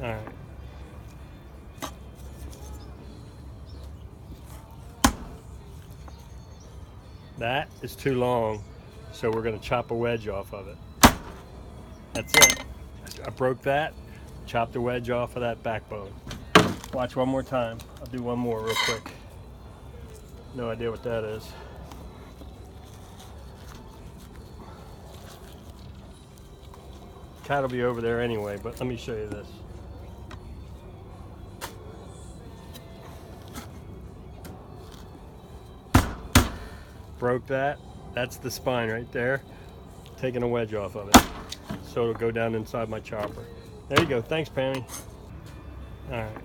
All right. That is too long, so we're going to chop a wedge off of it. That's it. I broke that, chopped a wedge off of that backbone. Watch one more time. I'll do one more real quick. No idea what that is. Cat will be over there anyway, but let me show you this. Broke that. That's the spine right there. Taking a wedge off of it. So it'll go down inside my chopper. There you go. Thanks, Pammy. All right.